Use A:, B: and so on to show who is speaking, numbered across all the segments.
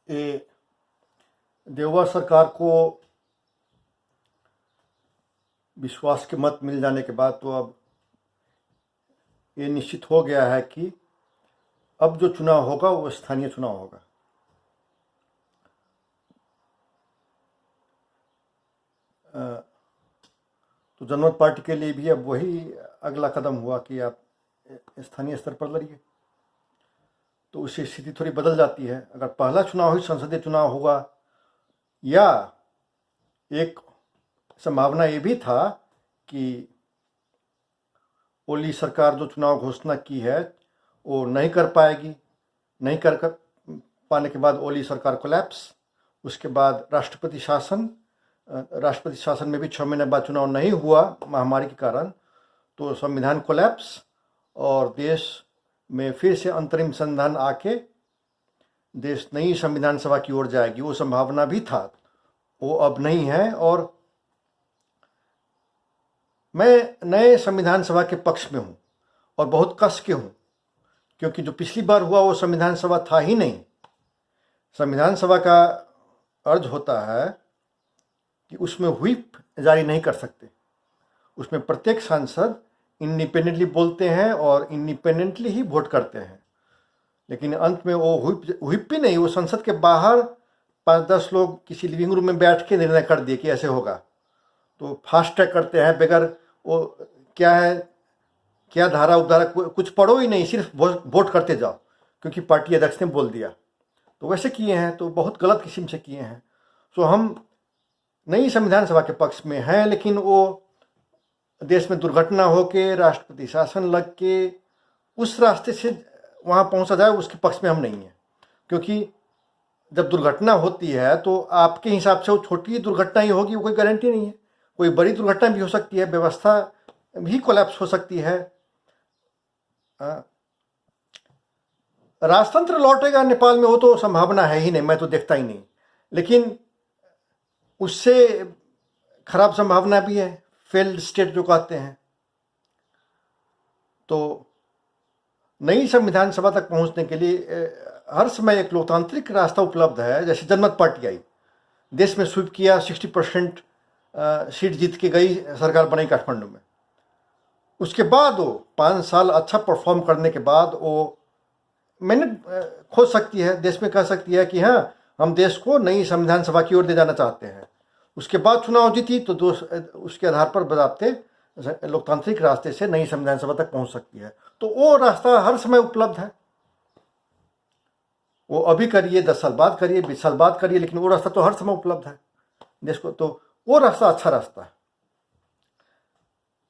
A: ये देववा सरकार को विश्वास के मत मिल जाने के बाद तो अब ये निश्चित हो गया है कि अब जो चुनाव होगा वो स्थानीय चुनाव होगा। तो जनमत पार्टी के लिए भी अब वही अगला कदम हुआ कि आप स्थानीय स्तर पर लड़िए। तो उससे स्थिति थोड़ी बदल जाती है। अगर पहला चुनाव ही संसदीय चुनाव हुआ, या एक संभावना ये भी था कि ओली सरकार जो चुनाव घोषणा की है वो नहीं कर पाएगी, नहीं कर पाने के बाद ओली सरकार कोलैप्स, उसके बाद राष्ट्रपति शासन में भी 6 महीने बाद चुनाव नहीं हुआ महामारी के कारण, तो संविधान कोलैप्स और देश में फिर से अंतरिम संविधान आके देश नई संविधान सभा की ओर जाएगी। वो संभावना भी था, वो अब नहीं है। और मैं नए संविधान सभा के पक्ष में हूँ और बहुत कस के हूँ, क्योंकि जो पिछली बार हुआ वो संविधान सभा था ही नहीं। संविधान सभा का अर्ज होता है कि उसमें व्हिप जारी नहीं कर सकते, उसमें प्रत्येक सांसद इंडिपेंडेंटली बोलते हैं और इंडिपेंडेंटली ही वोट करते हैं। लेकिन अंत में वो व्हिप भी नहीं, वो संसद के बाहर 5-10 लोग किसी लिविंग रूम में बैठ के निर्णय कर दिए कि ऐसे होगा। तो फास्ट ट्रैक करते हैं, बगैर वो क्या है, क्या धारा उपधारा कुछ पढ़ो ही नहीं, सिर्फ वोट करते जाओ क्योंकि पार्टी अध्यक्ष ने बोल दिया। तो वैसे किए हैं, तो बहुत गलत किस्म से किए हैं। तो हम नई संविधान सभा के पक्ष में हैं, लेकिन वो देश में दुर्घटना हो के राष्ट्रपति शासन लग के उस रास्ते से वहाँ पहुँचा जाए, उसके पक्ष में हम नहीं हैं। क्योंकि जब दुर्घटना होती है तो आपके हिसाब से वो छोटी दुर्घटना ही होगी, वो कोई गारंटी नहीं है। कोई बड़ी दुर्घटना भी हो सकती है, व्यवस्था भी कोलैप्स हो सकती है। राजतंत्र लौटेगा नेपाल में, वो तो संभावना है ही नहीं, मैं तो देखता ही नहीं। लेकिन उससे खराब संभावना भी है, फेल्ड स्टेट जो कहते हैं। तो नई संविधान सभा तक पहुंचने के लिए हर समय एक लोकतांत्रिक रास्ता उपलब्ध है। जैसे जनमत पार्टी आई, देश में स्वीप किया, 60% सीट जीत के गई, सरकार बनाई काठमांडू में। उसके बाद वो 5 साल अच्छा परफॉर्म करने के बाद वो मिनट खोज सकती है, देश में कह सकती है कि हाँ, हम देश को नई संविधान सभा की ओर ले जाना चाहते हैं। उसके बाद चुनाव जीती तो उसके आधार पर बजाते लोकतांत्रिक रास्ते से नई संविधान सभा तक पहुंच सकती है। तो वो रास्ता हर समय उपलब्ध है। वो अभी करिए, 10 साल बाद करिए, 20 साल बाद करिए, लेकिन वो रास्ता तो हर समय उपलब्ध है देश को। तो वो रास्ता अच्छा रास्ता है।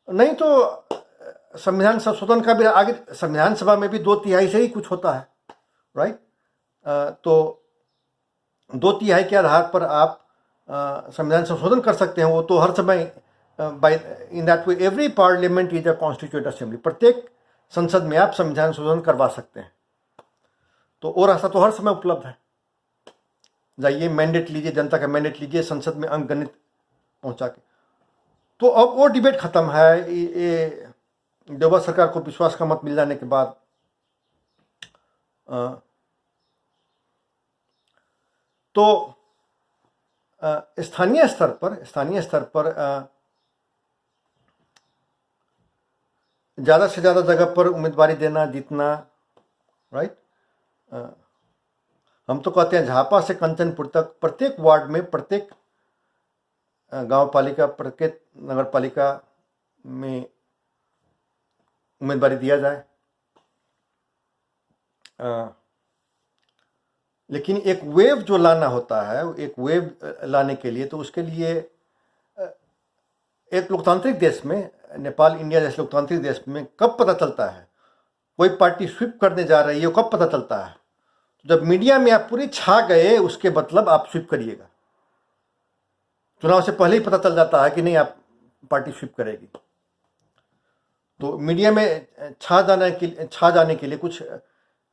A: नहीं तो संविधान संशोधन का भी आगे संविधान सभा में भी 2/3 से ही कुछ होता है, राइट। तो 2/3 के आधार पर आप संविधान संशोधन कर सकते हैं। वो तो हर समय in that way every parliament is a constituent assembly, प्रत्येक संसद में आप संविधान संशोधन करवा सकते हैं। तो वो रास्ता तो हर समय उपलब्ध है। जाइए, मैंडेट लीजिए, जनता का मैंडेट लीजिए, संसद में अंकगणित पहुंचा के। तो अब वो डिबेट खत्म है। ये देववा सरकार को विश्वास का मत मिल जाने के बाद तो स्थानीय स्तर पर ज़्यादा से ज़्यादा जगह पर उम्मीदवारी देना, जीतना, राइट। हम तो कहते हैं झापा से कंचनपुर तक प्रत्येक वार्ड में, प्रत्येक गांव पालिका, प्रत्येक नगर पालिका में उम्मीदवारी दिया जाए। लेकिन एक वेव जो लाना होता है, एक वेव लाने के लिए, तो उसके लिए एक लोकतांत्रिक देश में, नेपाल इंडिया जैसे लोकतांत्रिक देश में कब पता चलता है कोई पार्टी स्वीप करने जा रही है, कब पता चलता है? तो जब मीडिया में आप पूरी छा गए, उसके मतलब आप स्वीप करिएगा। चुनाव से पहले ही पता चल जाता है कि नहीं, आप पार्टी स्वीप करेगी। तो मीडिया में छा जाने के लिए कुछ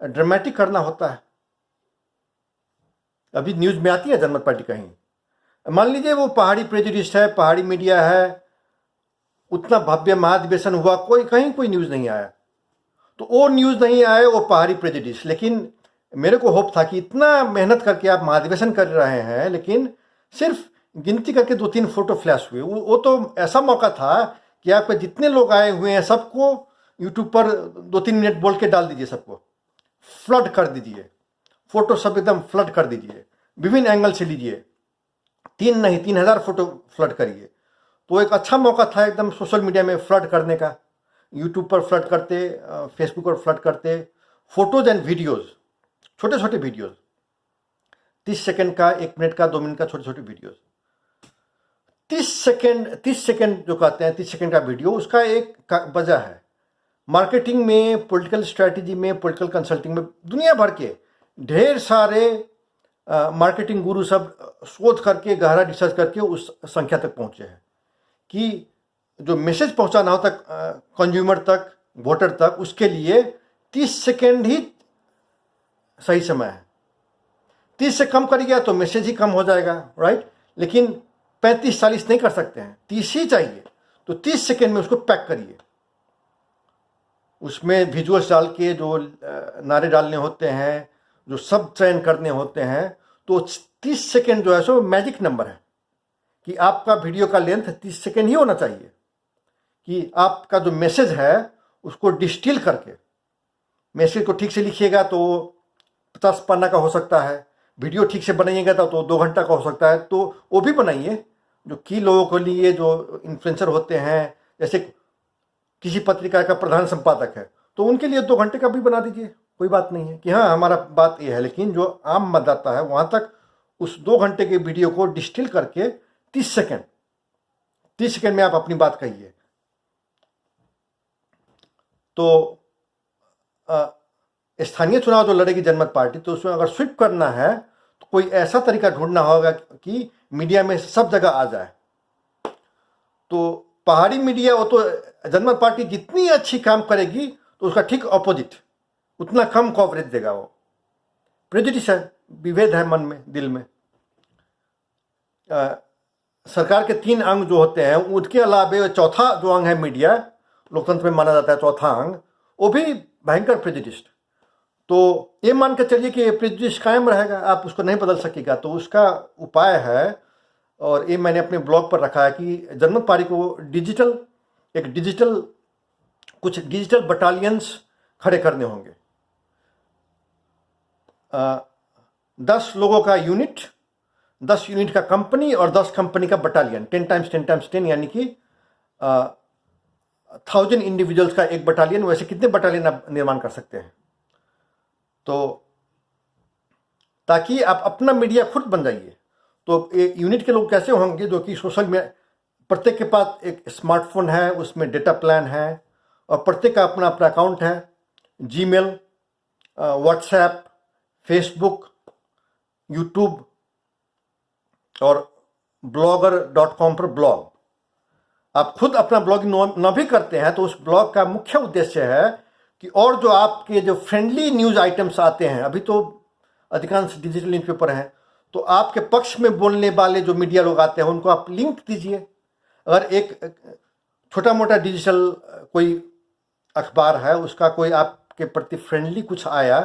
A: ड्रामेटिक करना होता है। अभी न्यूज़ में आती है जनमत पार्टी कहीं, मान लीजिए वो पहाड़ी प्रेजुडिस्ट है, पहाड़ी मीडिया है, उतना भव्य महाधिवेशन हुआ, कोई न्यूज़ नहीं आया। तो वो न्यूज़ नहीं आए, वो पहाड़ी प्रेजुडिस्ट। लेकिन मेरे को होप था कि इतना मेहनत करके आप महाधिवेशन कर रहे हैं, लेकिन सिर्फ गिनती करके 2-3 फोटो फ्लैश हुए। वो तो ऐसा मौका था कि आपके जितने लोग आए हुए हैं सबको यूट्यूब पर 2-3 मिनट बोल के डाल दीजिए, सबको फ्लड कर दीजिए, फोटो सब एकदम फ्लड कर दीजिए, विभिन्न एंगल से लीजिए, 3 नहीं 3000 फोटो फ्लड करिए। तो एक अच्छा मौका था एकदम सोशल मीडिया में फ्लड करने का। यूट्यूब पर फ्लड करते, फेसबुक पर फ्लड करते, फोटोज एंड वीडियोज़, छोटे छोटे वीडियोज़, 30 सेकंड का, 1 मिनट का, 2 मिनट का छोटे छोटे वीडियोज़। 30 सेकंड जो कहते हैं, 30 सेकंड का वीडियो, उसका एक वजह है। मार्केटिंग में, पॉलिटिकल स्ट्रैटेजी में, पॉलिटिकल कंसल्टिंग में दुनिया भर के ढेर सारे मार्केटिंग गुरु सब शोध करके, गहरा रिसर्च करके उस संख्या तक पहुंचे हैं कि जो मैसेज पहुंचाना होता कंज्यूमर तक, वोटर तक, उसके लिए 30 सेकेंड ही सही समय है। 30 से कम करिएगा तो मैसेज ही कम हो जाएगा, राइट। लेकिन 35-40 नहीं कर सकते हैं, 30 ही चाहिए। तो 30 सेकेंड में उसको पैक करिए, उसमें विजुअल्स डाल के जो नारे डालने होते हैं, जो सब चयन करने होते हैं। तो 30 सेकेंड जो है सो मैजिक नंबर है कि आपका वीडियो का लेंथ 30 सेकेंड ही होना चाहिए, कि आपका जो मैसेज है उसको डिस्टिल करके, मैसेज को ठीक से लिखिएगा तो 50 पन्ना का हो सकता है, वीडियो ठीक से बनाइएगा तो 2 घंटा का हो सकता है। तो वो भी बनाइए जो की लोगों के लिए, जो इन्फ्लुएंसर होते हैं, जैसे किसी पत्रिका का प्रधान संपादक है तो उनके लिए 2 घंटे का भी बना दीजिए, कोई बात नहीं है कि हाँ हमारा बात ये है। लेकिन जो आम मतदाता है वहाँ तक उस 2 घंटे के वीडियो को डिस्टिल करके 30 सेकेंड में आप अपनी बात कहिए। तो स्थानीय चुनाव जो लड़ेगी जनमत पार्टी, तो उसमें अगर स्वीप करना है तो कोई ऐसा तरीका ढूंढना होगा कि मीडिया में सब जगह आ जाए। तो पहाड़ी मीडिया, वो तो जनमत पार्टी जितनी अच्छी काम करेगी तो उसका ठीक ऑपोजिट, उतना कम कवरेज देगा। वो प्रेजुडिस है, विभेद है मन में, दिल में। सरकार के 3 अंग जो होते हैं, उसके अलावा चौथा जो अंग है मीडिया, लोकतंत्र में माना जाता है चौथा अंग, वो भी भयंकर प्रेजुडिस। तो ये मान के चलिए कि प्रेजुडिस कायम रहेगा, आप उसको नहीं बदल सकेगा। तो उसका उपाय है, और ये मैंने अपने ब्लॉग पर रखा है, कि जनमत पार्टी को कुछ डिजिटल बटालियंस खड़े करने होंगे। 10 लोगों का यूनिट, 10 यूनिट का कंपनी और 10 कंपनी का बटालियन, 10 टाइम्स 10 टाइम्स 10, यानी कि 1000 इंडिविजुअल्स का एक बटालियन। वैसे कितने बटालियन आप निर्माण कर सकते हैं? तो ताकि आप अपना मीडिया खुद बन जाइए। तो यूनिट के लोग कैसे होंगे? जो कि सोशल मीडिया, प्रत्येक के पास एक स्मार्टफोन है, उसमें डेटा प्लान है, और प्रत्येक का अपना अपना अकाउंट है, जीमेल, व्हाट्सएप, फेसबुक, यूट्यूब और blogger.com पर ब्लॉग। आप खुद अपना ब्लॉगिंग न भी करते हैं तो उस ब्लॉग का मुख्य उद्देश्य है कि और जो आपके जो फ्रेंडली न्यूज़ आइटम्स आते हैं, अभी तो अधिकांश डिजिटल न्यूज़पेपर हैं, तो आपके पक्ष में बोलने वाले जो मीडिया लोग आते हैं उनको आप लिंक दीजिए। अगर एक छोटा मोटा डिजिटल कोई अखबार है, उसका कोई आपके प्रति फ्रेंडली कुछ आया,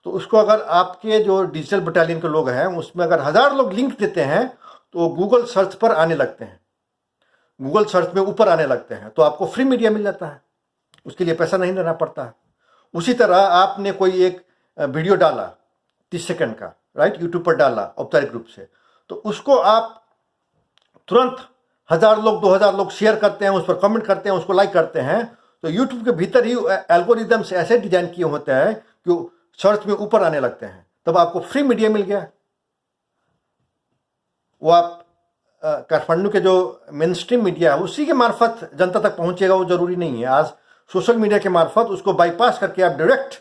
A: तो उसको अगर आपके जो डिजिटल बटालियन के लोग हैं उसमें अगर 1000 लोग लिंक देते हैं तो गूगल सर्च पर आने लगते हैं, गूगल सर्च में ऊपर आने लगते हैं, तो आपको फ्री मीडिया मिल जाता है, उसके लिए पैसा नहीं देना पड़ता है। उसी तरह आपने कोई एक वीडियो डाला 30 सेकंड का, राइट, यूट्यूब पर डाला औपचारिक रूप से, तो उसको आप तुरंत 1000 लोग 2000 लोग शेयर करते हैं, उस पर कमेंट करते हैं, उसको लाइक करते हैं, तो यूट्यूब के भीतर ही एल्गोरिदम्स ऐसे डिजाइन किए होते हैं कि सर्च में ऊपर आने लगते हैं, तब आपको फ्री मीडिया मिल गया। वो आप काठमांडू के जो मेन स्ट्रीम मीडिया है उसी के मार्फत जनता तक पहुंचेगा, वो जरूरी नहीं है। आज सोशल मीडिया के मार्फत उसको बाईपास करके आप डायरेक्ट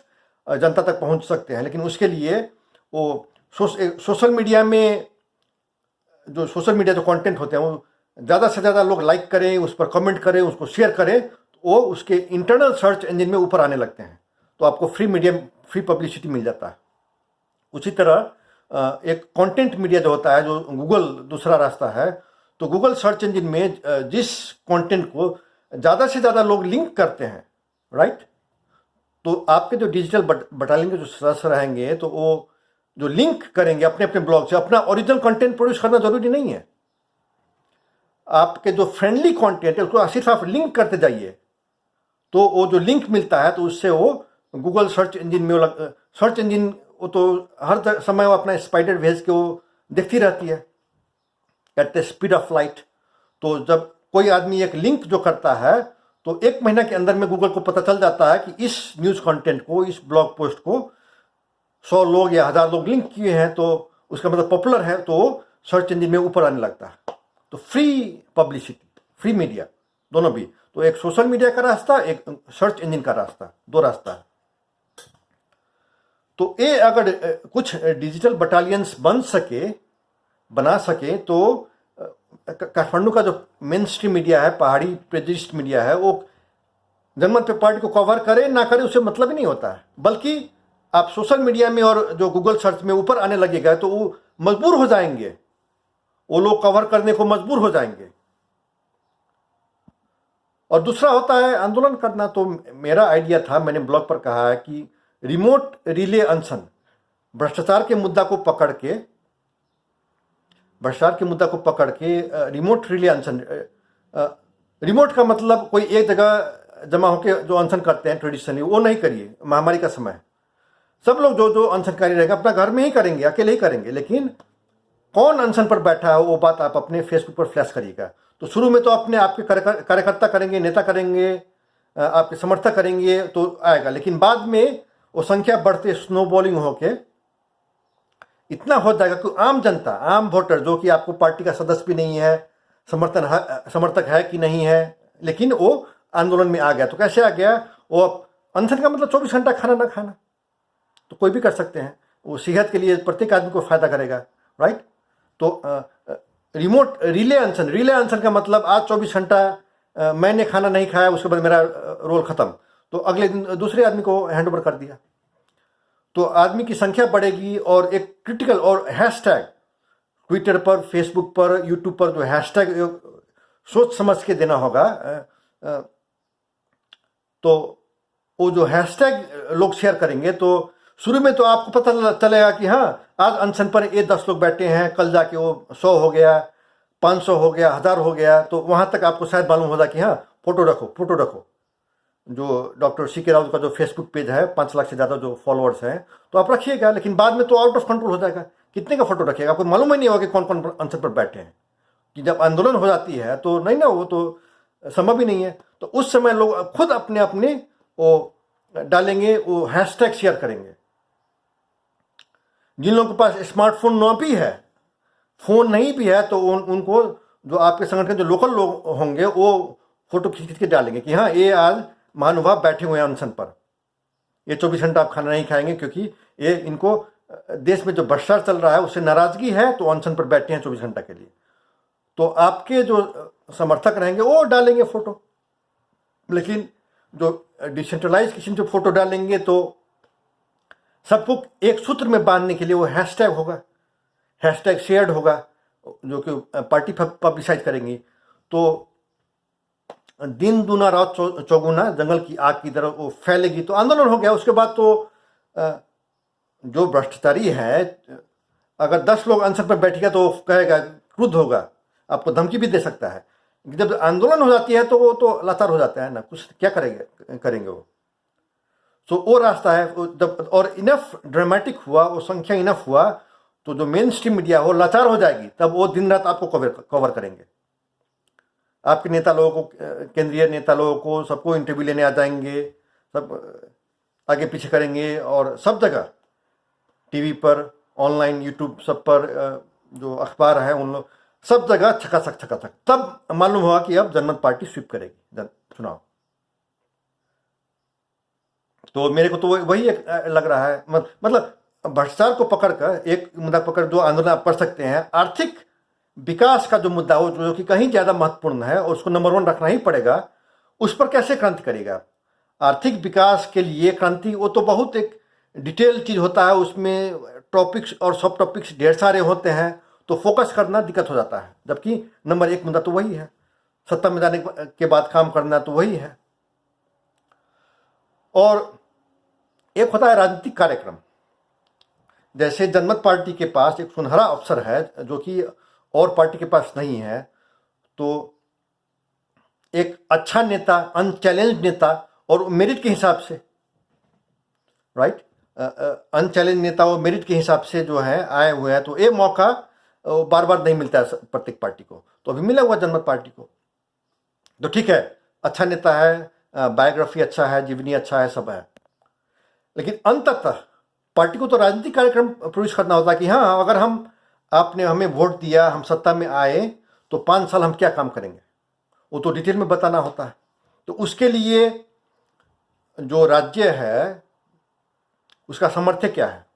A: जनता तक पहुंच सकते हैं, लेकिन उसके लिए वो सोशल मीडिया में जो कंटेंट होते हैं वो ज़्यादा से ज़्यादा लोग लाइक करें, उस पर कमेंट करें, उसको शेयर करें, तो वो उसके इंटरनल सर्च इंजन में ऊपर आने लगते हैं, तो आपको फ्री पब्लिसिटी मिल जाता है। उसी तरह एक कंटेंट मीडिया जो होता है, जो गूगल दूसरा रास्ता है, तो गूगल सर्च इंजन में जिस कंटेंट को ज़्यादा से ज़्यादा लोग लिंक करते हैं, राइट, तो आपके जो डिजिटल बटालियन के जो सदस्य रहेंगे तो वो जो लिंक करेंगे अपने अपने ब्लॉग से, अपना ओरिजिनल कंटेंट प्रोड्यूस करना जरूरी नहीं है। आपके जो फ्रेंडली कंटेंट है उसको सिर्फ आप लिंक करते जाइए, तो वो जो लिंक मिलता है तो उससे वो गूगल सर्च इंजन में सर्च इंजन वो तो हर समय वो अपना स्पाइडर भेज के वो देखती रहती है at the speed of light. तो जब कोई आदमी एक लिंक जो करता है तो 1 महीना के अंदर में गूगल को पता चल जाता है कि इस न्यूज़ कंटेंट को, इस ब्लॉग पोस्ट को 100 लोग या 1000 लोग लिंक किए हैं, तो उसका मतलब पॉपुलर है, तो सर्च इंजन में ऊपर आने लगता है। तो फ्री पब्लिसिटी, फ्री मीडिया दोनों भी, तो एक सोशल मीडिया का रास्ता, एक सर्च इंजन का रास्ता, 2 रास्ता है। तो ये अगर कुछ डिजिटल बटालियंस बना सके तो काठमांडू का जो मेन स्ट्रीम मीडिया है, पहाड़ी प्रेजिस्ट मीडिया है, वो जनमत पे पार्टी को कवर करे ना करे उससे मतलब ही नहीं होता है, बल्कि आप सोशल मीडिया में और जो गूगल सर्च में ऊपर आने लगेगा तो वो मजबूर हो जाएंगे, वो लोग कवर करने को मजबूर हो जाएंगे। और दूसरा होता है आंदोलन करना। तो मेरा आइडिया था, मैंने ब्लॉग पर कहा है कि रिमोट रिले अनशन, भ्रष्टाचार के मुद्दा को पकड़ के रिमोट रिले अनशन, रिमोट का मतलब कोई एक जगह जमा होकर जो अनशन करते हैं ट्रेडिशनली, वो नहीं करिए। महामारी का समय, सब लोग जो अनशनकारी रहेगा अपना घर में ही करेंगे, अकेले ही करेंगे, लेकिन कौन अनशन पर बैठा है वो बात आप अपने फेसबुक पर फ्लैश करिएगा। तो शुरू में तो अपने आपके कार्यकर्ता करेंगे, नेता करेंगे, आपके समर्थक करेंगे तो आएगा, लेकिन बाद में वो संख्या बढ़ते स्नोबॉलिंग होके इतना हो जाएगा कि आम जनता, आम वोटर जो कि आपको पार्टी का सदस्य भी नहीं है, समर्थक है कि नहीं है, लेकिन वो आंदोलन में आ गया। तो कैसे आ गया? वो अनशन का मतलब 24 घंटा खाना ना खाना, तो कोई भी कर सकते हैं, वो सेहत के लिए प्रत्येक आदमी को फायदा करेगा, राइट। तो रिमोट रिले अनशन का मतलब आज 24 घंटा मैंने खाना नहीं खाया, उसके बाद मेरा रोल खत्म, तो अगले दिन दूसरे आदमी को हैंड ओवर कर दिया। तो आदमी की संख्या बढ़ेगी। और एक क्रिटिकल और हैशटैग ट्विटर पर, फेसबुक पर, यूट्यूब पर जो हैशटैग सोच समझ के देना होगा, तो वो जो हैशटैग लोग शेयर करेंगे तो शुरू में तो आपको पता चलेगा कि हाँ आज अनशन पर ये 10 लोग बैठे हैं, कल जाके वो 100 हो गया, 500 हो गया, 1000 हो गया, तो वहां तक आपको शायद मालूम होगा कि हाँ फोटो रखो। जो डॉक्टर CK राउत का जो फेसबुक पेज है, 5 लाख से ज़्यादा जो फॉलोअर्स हैं, तो आप रखिएगा, लेकिन बाद में तो आउट ऑफ कंट्रोल हो जाएगा। कितने का फोटो रखिएगा, आपको मालूम ही नहीं होगा कि कौन कौन अनशन पर बैठे हैं। कि जब आंदोलन हो जाती है तो नहीं ना, वो तो संभव ही नहीं है। तो उस समय लोग खुद अपने अपने वो डालेंगे, वो हैशटैग शेयर करेंगे। जिन लोगों के पास स्मार्टफोन न भी है, फोन नहीं भी है, तो उनको जो आपके संगठन जो लोकल लोग होंगे वो फोटो खींच के डालेंगे कि हाँ ये आज महानुभाव बैठे हुए हैं अनशन पर, ये 24 घंटा आप खाना नहीं खाएंगे, क्योंकि ये इनको देश में जो भ्रष्टाचार चल रहा है उससे नाराजगी है, तो अनशन पर बैठे हैं 24 घंटा के लिए। तो आपके जो समर्थक रहेंगे वो डालेंगे फोटो, लेकिन जो डिसेंट्रलाइज किस्म जो फोटो डालेंगे तो सबको एक सूत्र में बांधने के लिए वो हैशटैग होगा, हैशटैग शेयर्ड होगा, जो कि पार्टी पब्लिसाइज करेंगी। तो दिन दूना रात चौगुना, जंगल की आग की तरह वो फैलेगी, तो आंदोलन हो गया। उसके बाद तो जो भ्रष्टाचारी है, अगर 10 लोग अनशन पर बैठेगा तो कहेगा, क्रुद्ध होगा, आपको धमकी भी दे सकता है। जब आंदोलन हो जाती है तो वो तो लाचार हो जाता है ना, कुछ क्या करेंगे वो। तो वो रास्ता है। जब और इनफ ड्रामेटिक हुआ, वो संख्या इनफ हुआ, तो जो मेन स्ट्रीम मीडिया हो लाचार हो जाएगी, तब वो दिन रात आपको कवर करेंगे। आपके नेता लोगों को, केंद्रीय नेता लोगों को, सबको इंटरव्यू लेने आ जाएंगे, सब आगे पीछे करेंगे, और सब जगह टीवी पर, ऑनलाइन, यूट्यूब, सब पर, जो अखबार है उन लोग सब जगह छकाछक। तब मालूम हुआ कि अब जनमत पार्टी स्वीप करेगी चुनाव। तो मेरे को तो वही एक लग रहा है। मतलब भ्रष्टाचार को पकड़कर एक मुद्दा पकड़ जो आंदोलन आप कर सकते हैं, आर्थिक विकास का जो मुद्दा हो, जो कि कहीं ज़्यादा महत्वपूर्ण है और उसको नंबर 1 रखना ही पड़ेगा, उस पर कैसे क्रांति करेगा। आर्थिक विकास के लिए क्रांति वो तो बहुत एक डिटेल चीज़ होता है, उसमें टॉपिक्स और सब टॉपिक्स ढेर सारे होते हैं, तो फोकस करना दिक्कत हो जाता है। जबकि नंबर 1 मुद्दा तो वही है, सत्ता में जाने के बाद काम करना तो वही है। और एक होता है राजनीतिक कार्यक्रम। जैसे जनमत पार्टी के पास एक सुनहरा अवसर है जो कि और पार्टी के पास नहीं है, तो एक अच्छा नेता, अनचैलेंज नेता और मेरिट के हिसाब से, राइट, अनचैलेंज नेता और मेरिट के हिसाब से जो है आए हुए हैं, तो ये मौका बार बार नहीं मिलता है प्रत्येक पार्टी को। तो अभी मिला हुआ जनमत पार्टी को, तो ठीक है, अच्छा नेता है, बायोग्राफी अच्छा है, जीवनी अच्छा है, सब है। लेकिन अंततः पार्टी को तो राजनीतिक कार्यक्रम प्रोड्यूस करना होता है कि हाँ, अगर आपने हमें वोट दिया, हम सत्ता में आए, तो 5 साल हम क्या काम करेंगे, वो तो डिटेल में बताना होता है। तो उसके लिए जो राज्य है उसका सामर्थ्य क्या है,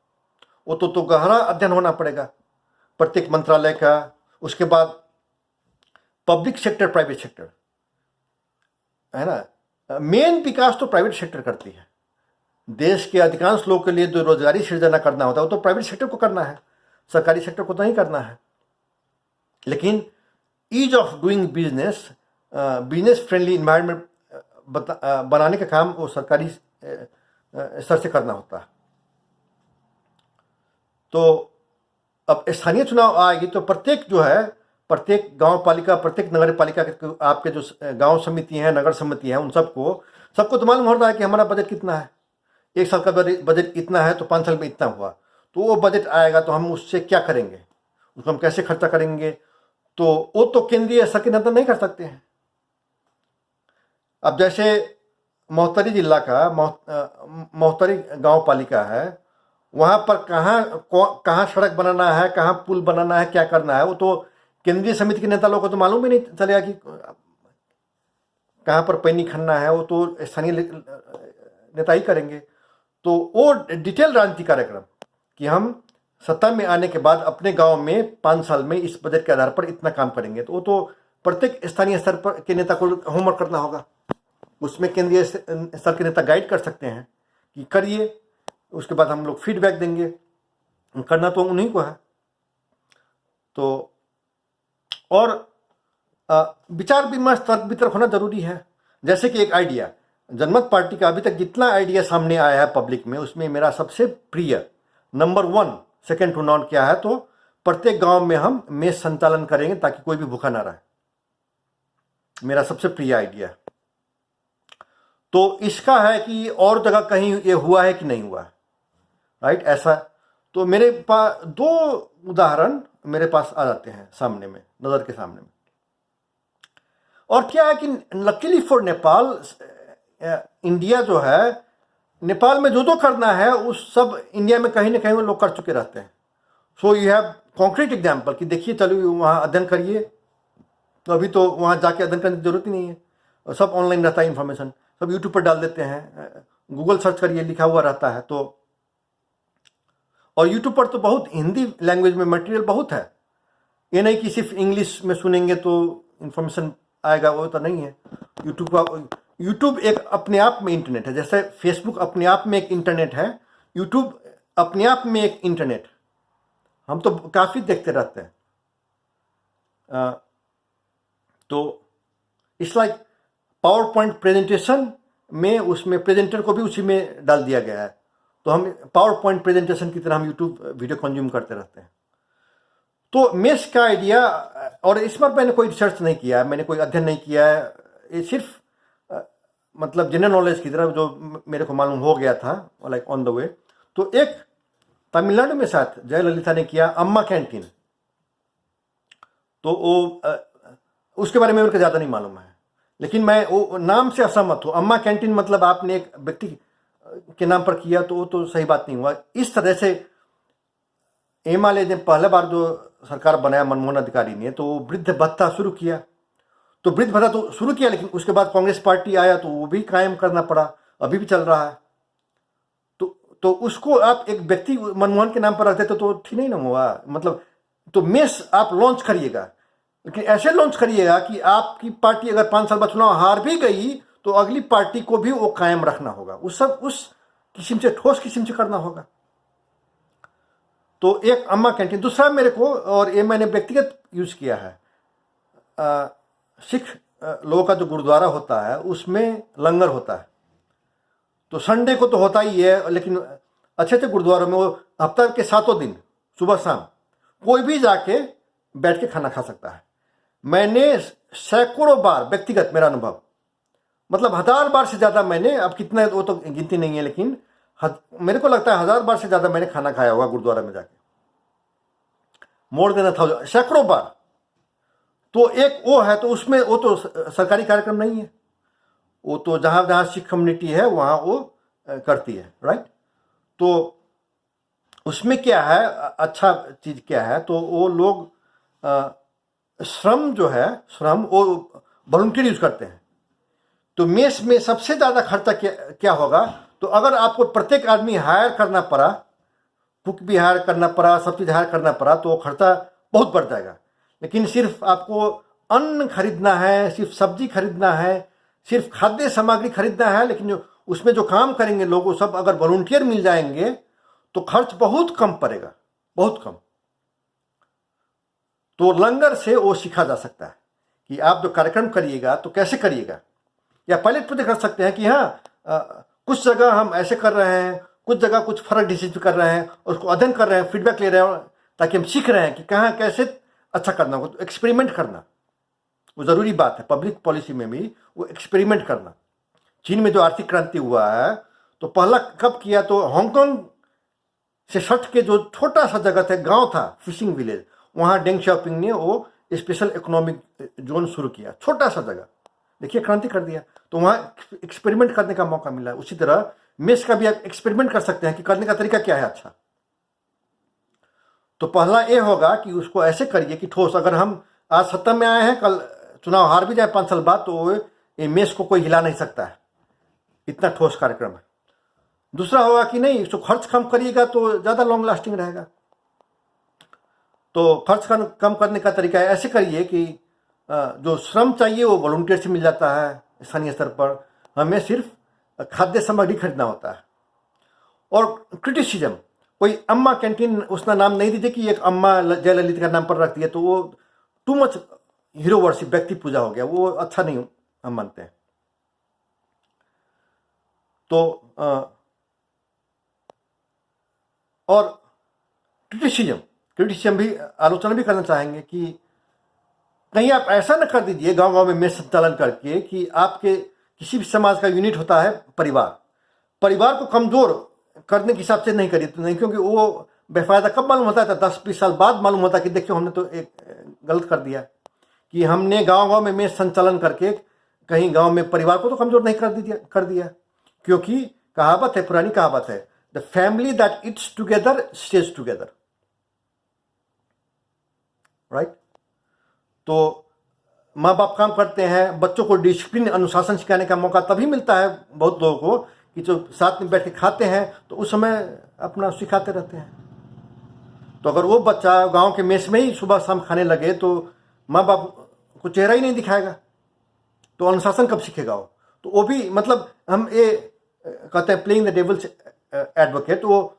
A: वो तो गहरा अध्ययन होना पड़ेगा प्रत्येक मंत्रालय का। उसके बाद पब्लिक सेक्टर, प्राइवेट सेक्टर, है ना, मेन विकास तो प्राइवेट सेक्टर करती है। देश के अधिकांश लोगों के लिए जो रोजगारी सृजना करना होता है वो तो प्राइवेट सेक्टर को करना है, सरकारी सेक्टर को तो नहीं करना है। लेकिन ease of doing business, business friendly environment बनाने का काम वो सरकारी स्तर से करना होता है। तो अब स्थानीय चुनाव आएगी तो प्रत्येक जो है, प्रत्येक गांव पालिका, प्रत्येक नगर पालिका के आपके जो गांव समिति हैं, नगर समिति हैं, उन सबको तो मालूम होता है कि हमारा बजट कितना है। 1 साल का बजट इतना है तो 5 साल में इतना हुआ, तो वो बजट आएगा तो हम उससे क्या करेंगे, उसको हम कैसे खर्चा करेंगे, तो वो तो केंद्रीय स्तर के नेता नहीं कर सकते हैं। अब जैसे महोत्तरी जिला का महोत्तरी गांव पालिका है, वहाँ पर कहाँ सड़क बनाना है, कहाँ पुल बनाना है, क्या करना है, वो तो केंद्रीय समिति के नेता लोगों को तो मालूम ही नहीं चलेगा कि कहाँ पर पैनी खनना है, वो तो स्थानीय नेता ही करेंगे। तो वो डिटेल राजनीतिक कार्यक्रम कि हम सत्ता में आने के बाद अपने गांव में 5 साल में इस बजट के आधार पर इतना काम करेंगे, तो वो तो प्रत्येक स्थानीय स्तर पर के नेता को होमवर्क करना होगा। उसमें केंद्रीय स्तर के नेता गाइड कर सकते हैं कि करिए, उसके बाद हम लोग फीडबैक देंगे, करना तो उन्हीं को है। तो और विचार विमर्श, तर्क वितर्क होना जरूरी है। जैसे कि एक आइडिया, जनमत पार्टी का अभी तक जितना आइडिया सामने आया है पब्लिक में, उसमें मेरा सबसे प्रिय नंबर 1, सेकेंड टू नॉन क्या है, तो प्रत्येक गांव में हम मेस संचालन करेंगे ताकि कोई भी भूखा ना रहे। मेरा सबसे प्रिय आइडिया। तो इसका है कि और जगह कहीं ये हुआ है कि नहीं हुआ है, राइट, ऐसा। तो मेरे पास 2 उदाहरण मेरे पास आ जाते हैं सामने में, नजर के सामने में। और क्या है कि लकीली फॉर नेपाल, इंडिया जो है, नेपाल में जो करना है उस सब इंडिया में कहीं ना कहीं वो लोग कर चुके रहते हैं। So you have concrete example कि देखिए, चलिए वहाँ अध्ययन करिए। तो अभी तो वहाँ जाके अध्ययन करने की जरूरत ही नहीं है, सब ऑनलाइन रहता है, इन्फॉर्मेशन सब यूट्यूब पर डाल देते हैं, गूगल सर्च करिए, लिखा हुआ रहता है। तो और यूट्यूब पर तो बहुत हिंदी लैंग्वेज में मटेरियल बहुत है, ये नहीं कि सिर्फ इंग्लिश में सुनेंगे तो इन्फॉर्मेशन आएगा, वो तो नहीं है। यूट्यूब एक अपने आप में इंटरनेट है, जैसे फेसबुक अपने आप में एक इंटरनेट है, यूट्यूब अपने आप में एक इंटरनेट। हम तो काफ़ी देखते रहते हैं। तो it's like power point presentation में, उसमें प्रेजेंटर को भी उसी में डाल दिया गया है। तो हम पावर पॉइंट प्रेजेंटेशन की तरह हम यूट्यूब वीडियो कंज्यूम करते रहते हैं। तो मेश का आइडिया, और इस पर मैंने कोई रिसर्च नहीं किया है, मैंने कोई अध्ययन नहीं किया है, ये सिर्फ मतलब जनरल नॉलेज की तरफ जो मेरे को मालूम हो गया था, लाइक ऑन द वे। तो एक तमिलनाडु में साथ जयललिता ने किया, अम्मा कैंटीन। तो वो उसके बारे में मेरे को ज़्यादा नहीं मालूम है, लेकिन मैं वो नाम से असहमत हूँ। अम्मा कैंटीन मतलब आपने एक व्यक्ति के नाम पर किया, तो वो तो सही बात नहीं हुआ। इस तरह से एमआलए ने पहले बार जो सरकार बनाया मनमोहन अधिकारी ने, तो वृद्ध भत्ता शुरू किया। तो वृद्ध भत्ता तो शुरू किया, लेकिन उसके बाद कांग्रेस पार्टी आया तो वो भी कायम करना पड़ा, अभी भी चल रहा है। तो उसको आप एक व्यक्ति मनमोहन के नाम पर रख देते तो ठीक नहीं ना हुआ, मतलब। तो मेस आप लॉन्च करिएगा, लेकिन ऐसे लॉन्च करिएगा कि आपकी पार्टी अगर 5 साल बाद चुनाव हार भी गई तो अगली पार्टी को भी वो कायम रखना होगा, उस किस्म से, ठोस किस्म से करना होगा। तो एक अम्मा कैंटीन। दूसरा मेरे को, और ये मैंने व्यक्तिगत यूज किया है, सिख लोगों का जो गुरुद्वारा होता है उसमें लंगर होता है। तो संडे को तो होता ही है, लेकिन अच्छे अच्छे गुरुद्वारों में वो हफ्ता के 7 दिन सुबह शाम कोई भी जाके बैठ के खाना खा सकता है। मैंने सैकड़ों बार, व्यक्तिगत मेरा अनुभव, मतलब 1000 बार से ज़्यादा मैंने, अब कितना वो तो गिनती नहीं है, लेकिन मेरे को लगता है 1000 बार से ज़्यादा मैंने खाना खाया होगा गुरुद्वारा में जाके, मोर देन 1000, सैकड़ों बार। तो एक वो है, तो उसमें वो तो सरकारी कार्यक्रम नहीं है, वो तो जहाँ जहाँ सिख कम्युनिटी है वहाँ वो करती है, राइट। तो उसमें क्या है, अच्छा चीज़ क्या है, तो वो लोग श्रम जो है, श्रम वो वॉलंटियर यूज करते हैं। तो मेस में सबसे ज़्यादा खर्चा क्या होगा, तो अगर आपको प्रत्येक आदमी हायर करना पड़ा, कुक भी हायर करना पड़ा, सब चीज़ हायर करना पड़ा, तो खर्चा बहुत बढ़ जाएगा। लेकिन सिर्फ आपको अन्न खरीदना है, सिर्फ सब्जी खरीदना है, सिर्फ खाद्य सामग्री खरीदना है, लेकिन जो उसमें जो काम करेंगे लोग, वो सब अगर वॉलंटियर मिल जाएंगे तो खर्च बहुत कम पड़ेगा, बहुत कम। तो लंगर से वो सीखा जा सकता है कि आप जो कार्यक्रम करिएगा तो कैसे करिएगा, या पायलट प्रोजेक्ट कर सकते हैं कि हाँ कुछ जगह हम ऐसे कर रहे हैं, कुछ जगह कुछ फर्क डिसीजन कर रहे हैं, उसको अध्ययन कर रहे हैं, फीडबैक ले रहे हैं, ताकि हम सीख रहे हैं कि कहाँ कैसे अच्छा करना होगा। तो एक्सपेरिमेंट करना वो ज़रूरी बात है, पब्लिक पॉलिसी में भी वो एक्सपेरिमेंट करना। चीन में जो आर्थिक क्रांति हुआ है, तो पहला कब किया, तो हांगकांग से सट के जो छोटा सा जगह था, गांव था, फिशिंग विलेज, वहाँ डेंग शाओपिंग ने वो स्पेशल इकोनॉमिक जोन शुरू किया, छोटा सा जगह, देखिए क्रांति कर दिया। तो वहाँ एक्सपेरिमेंट करने का मौका मिला। उसी तरह मेस का भी आप एक्सपेरिमेंट कर सकते हैं कि करने का तरीका क्या है अच्छा। तो पहला ये होगा कि उसको ऐसे करिए कि ठोस, अगर हम आज सत्ता में आए हैं, कल चुनाव हार भी जाए 5 साल बाद, तो ये मेस को कोई हिला नहीं सकता है, इतना ठोस कार्यक्रम है। दूसरा होगा कि नहीं, इसको खर्च कम करिएगा तो ज़्यादा लॉन्ग लास्टिंग रहेगा। तो खर्च कम करने का तरीका है, ऐसे करिए कि जो श्रम चाहिए वो वॉलंटियर से मिल जाता है स्थानीय स्तर पर, हमें सिर्फ खाद्य सामग्री खरीदना होता है। और क्रिटिसिज्म, कोई अम्मा कैंटीन उसका नाम नहीं दीजिए कि एक अम्मा जयललिता का नाम पर रख दिया, तो वो टू मच हीरो वर्शिप, व्यक्ति पूजा हो गया, वो अच्छा नहीं हम मानते हैं। तो और क्रिटिसिज्म भी, आलोचना भी करना चाहेंगे कि कहीं आप ऐसा न कर दीजिए गांव गांव में मेस संचालन करके कि आपके किसी भी समाज का यूनिट होता है परिवार को कमजोर करने के हिसाब से नहीं करिए, तो नहीं, क्योंकि वो बेफायदा कब मालूम होता है, 10-20 साल बाद मालूम होता है कि देखिए हमने तो एक गलत कर दिया, कि हमने गांव गांव में मेस संचालन करके कहीं गांव में परिवार को तो कमजोर नहीं कर दिया। क्योंकि कहावत है, पुरानी कहावत है, the family that it's together stage together, right. तो माँ बाप काम करते हैं, बच्चों को डिसिप्लिन, अनुशासन सिखाने का मौका तभी मिलता है बहुत लोगों को कि जो साथ में बैठ के खाते हैं, तो उस समय अपना सिखाते रहते हैं। तो अगर वो बच्चा गांव के मेस में ही सुबह शाम खाने लगे, तो माँ बाप को चेहरा ही नहीं दिखाएगा, तो अनुशासन कब सीखेगा वो। तो वो भी, मतलब हम ये कहते हैं प्लेइंग द डेविल्स एडवोकेट, वो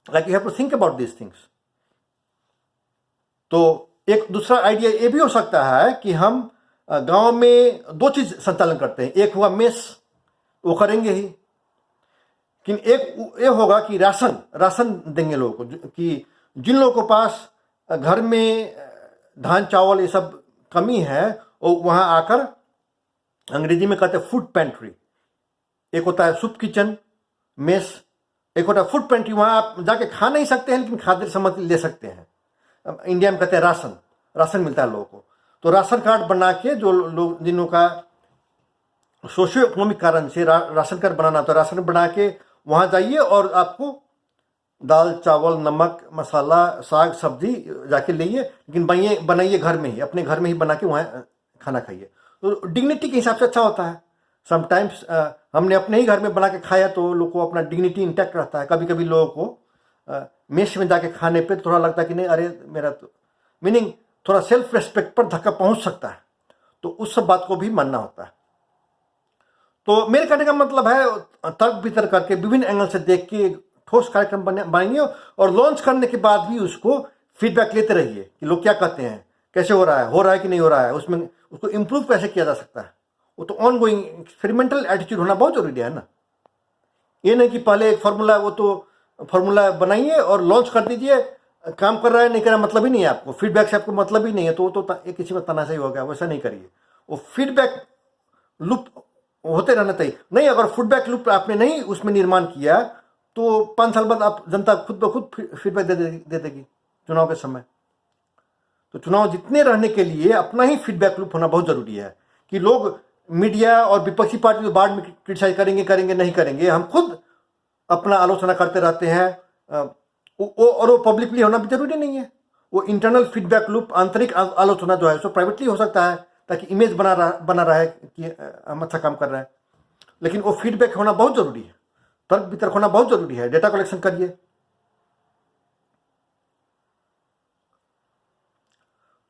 A: like you have to think about this things. तो एक दूसरा आइडिया ये भी हो सकता है कि हम गांव में 2 चीज संचालन करते हैं, एक हुआ मेस, वो करेंगे ही, लेकिन एक ये होगा कि राशन देंगे लोगों को, कि जिन लोगों के पास घर में धान चावल ये सब कमी है, वो वहाँ आकर, अंग्रेजी में कहते हैं फूड पेंट्री, एक होता है सूप किचन मेस, एक होता है फूड पेंट्री, वहाँ आप जाके खा नहीं सकते हैं लेकिन खाद्य सामग्री ले सकते हैं। इंडिया में कहते हैं राशन मिलता है लोगों को। तो राशन कार्ड बना के, जो लोग जिन लोगों का सोशियो इकोनॉमिक कारण से राशन कार्ड बनाना, तो राशन बना के वहाँ जाइए और आपको दाल चावल नमक मसाला साग सब्जी जाके लाइए, लेकिन बनाइए घर में ही, अपने घर में ही बना के वहाँ खाना खाइए। तो डिग्निटी के हिसाब से अच्छा होता है। समटाइम्स हमने अपने ही घर में बना के खाया तो लोग को अपना डिग्निटी इंटैक्ट रहता है। कभी कभी लोगों को मेस में जाके खाने पे थोड़ा लगता है कि नहीं, अरे मेरा तो, मीनिंग थोड़ा सेल्फ रेस्पेक्ट पर धक्का पहुंच सकता है, तो उस सब बात को भी मानना होता है। तो मेरे कहने का मतलब है, तर्क वितर्क करके विभिन्न एंगल से देख के ठोस कार्यक्रम बनाएंगे, और लॉन्च करने के बाद भी उसको फीडबैक लेते रहिए कि लोग क्या कहते हैं, कैसे हो रहा है कि नहीं हो रहा है, उसमें उसको इम्प्रूव कैसे किया जा सकता है। वो तो ऑन गोइंग एक्सपेरिमेंटल एटीट्यूड होना बहुत जरूरी है ना। ये नहीं कि पहले एक फार्मूला, वो तो फार्मूला बनाइए और लॉन्च कर दीजिए, काम कर रहा है नहीं कर रहा मतलब ही नहीं है आपको, फीडबैक से आपको मतलब ही नहीं है, तो वो तो एक किसी में तनाशाही हो गया, वैसा नहीं करिए। वो फीडबैक लूप होते रहना चाहिए। नहीं, अगर फीडबैक लूप आपने नहीं उसमें निर्माण किया तो 5 साल बाद आप जनता खुद ब खुद फीडबैक दे देगी चुनाव के समय। तो चुनाव जितने रहने के लिए अपना ही फीडबैक लूप होना बहुत जरूरी है, कि लोग मीडिया और विपक्षी पार्टी को बाद में क्रिटिसाइज करेंगे नहीं करेंगे, हम खुद अपना आलोचना करते रहते हैं। और वो पब्लिकली होना भी जरूरी नहीं है। वो इंटरनल फीडबैक लूप, आंतरिक आलोचना जो है सो प्राइवेटली हो सकता है, ताकि इमेज बना रहा है कि हम अच्छा काम कर रहे हैं। लेकिन वो फीडबैक होना बहुत जरूरी है, तर्क वितर्क होना बहुत जरूरी है। डेटा कलेक्शन करिए।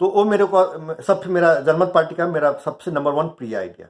A: तो वो मेरे को सबसे, मेरा जनमत पार्टी का मेरा सबसे नंबर 1 प्रिय आइडिया।